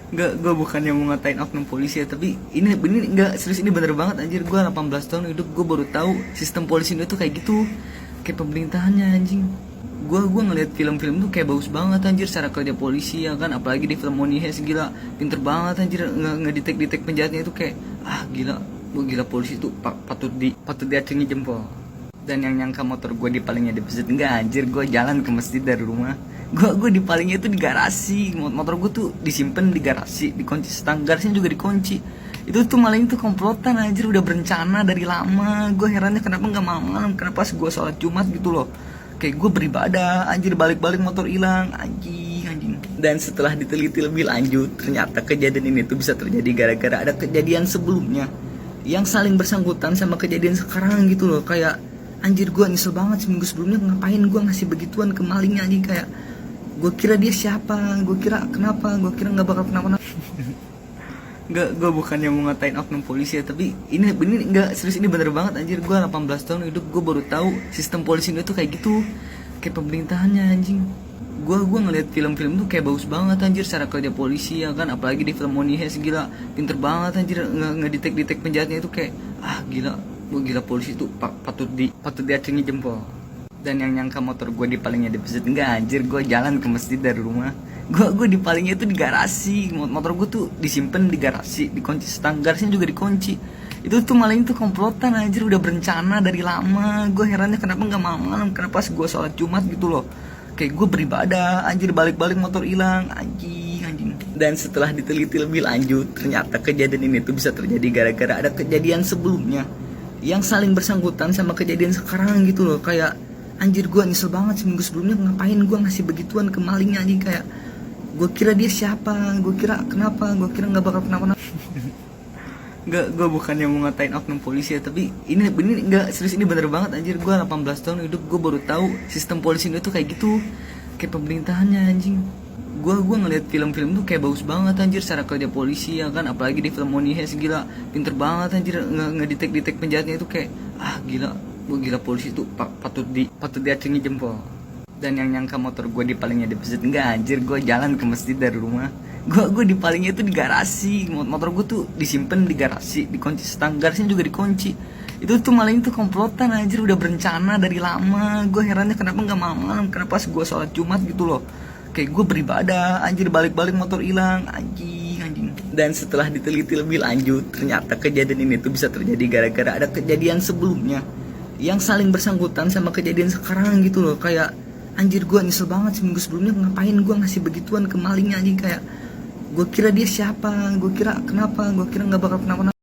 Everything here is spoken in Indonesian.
Enggak, gue bukannya mau ngatain oknum polisi ya, tapi ini enggak serius, ini bener banget anjir. Gue 18 tahun hidup, gue baru tahu sistem polisi itu kayak gitu, kayak pemerintahannya anjing. Gue ngeliat film-film tuh kayak bagus banget anjir, cara kerja polisi ya kan, apalagi di film Money Heist, gila pinter banget anjir, ngedetek penjahatnya itu kayak gila. Gue gila, polisi itu patut diacungi jempol. Dan yang nyangka motor gue dipalingnya di masjid, enggak anjir, gue jalan ke masjid dari rumah. Gue dipalingnya itu di garasi. Motor gue tuh disimpan di garasi, dikunci stang, garasinya juga dikunci. Itu tuh maling tuh komplotan anjir, udah berencana dari lama. Gue herannya kenapa nggak malam-malam, kenapa pas gue sholat Jumat gitu loh. Kayak gue beribadah anjir, balik-balik motor hilang anjing. Dan setelah diteliti lebih lanjut, ternyata kejadian ini tuh bisa terjadi gara-gara ada kejadian sebelumnya yang saling bersangkutan sama kejadian sekarang gitu loh. Kayak anjir, gue nyesel banget seminggu sebelumnya ngapain gue ngasih begituan ke malingnya anjing. Kayak gue kira dia siapa, gue kira kenapa, gue kira nggak bakal kenapa-napa. Enggak, gue bukannya mau ngatain oknum polisi ya, tapi ini enggak serius, ini bener banget anjir. Gue 18 tahun hidup, gue baru tahu sistem polisi itu kayak gitu, kayak pemerintahannya anjing. Gue ngeliat film-film tuh kayak bagus banget anjir, cara kerja polisi ya kan, apalagi di film Money Heist, gila pinter banget anjir, ngedetek penjahatnya itu kayak gila. Gue gila, polisi itu patut diacungi jempol. Dan yang nyangka motor gue dipalingnya di masjid, enggak anjir, gue jalan ke masjid dari rumah. Gue dipalingnya itu di garasi. Motor gue tuh disimpan di garasi, dikunci stang, garasinya juga dikunci. Itu tuh maling tuh komplotan anjir, udah berencana dari lama. Gue herannya kenapa nggak malam-malam, kenapa pas gue sholat Jumat gitu loh. Kayak gue beribadah anjir, balik-balik motor hilang anjing. Dan setelah diteliti lebih lanjut, ternyata kejadian ini tuh bisa terjadi gara-gara ada kejadian sebelumnya yang saling bersangkutan sama kejadian sekarang gitu loh. Kayak anjir, gue nyesel banget seminggu sebelumnya ngapain gue ngasih begituan ke malingnya anjing. Kayak gue kira dia siapa, gue kira kenapa, gue kira nggak bakal kenapa-napa. Enggak, gue bukannya mau ngatain oknum polisi ya, tapi ini enggak serius, ini bener banget anjir. Gue 18 tahun hidup, gue baru tahu sistem polisi itu kayak gitu, kayak pemerintahannya anjing. Gue ngeliat film-film tuh kayak bagus banget anjir, cara kerja polisi ya kan, apalagi di film Money Heist, gila pinter banget anjir, ngedetek penjahatnya itu kayak gila. Gue gila, polisi itu patut diacungi jempol. Dan yang nyangka motor gue dipalingnya di masjid, enggak anjir, gue jalan ke masjid dari rumah. Gue dipalingnya itu di garasi. Motor gue tuh disimpan di garasi, dikunci stang, garasinya juga dikunci. Itu tuh maling tuh komplotan anjir, udah berencana dari lama. Gue herannya kenapa nggak malam-malam, kenapa pas gue sholat Jumat gitu loh. Kayak gue beribadah anjir, balik-balik motor hilang anjing. Dan setelah diteliti lebih lanjut, ternyata kejadian ini tuh bisa terjadi gara-gara ada kejadian sebelumnya yang saling bersangkutan sama kejadian sekarang gitu loh. Kayak anjir, gue nyesel banget seminggu sebelumnya ngapain gue ngasih begituan ke malingnya anjing. Kayak gue kira dia siapa, gue kira kenapa, gue kira nggak bakal kenapa-napa.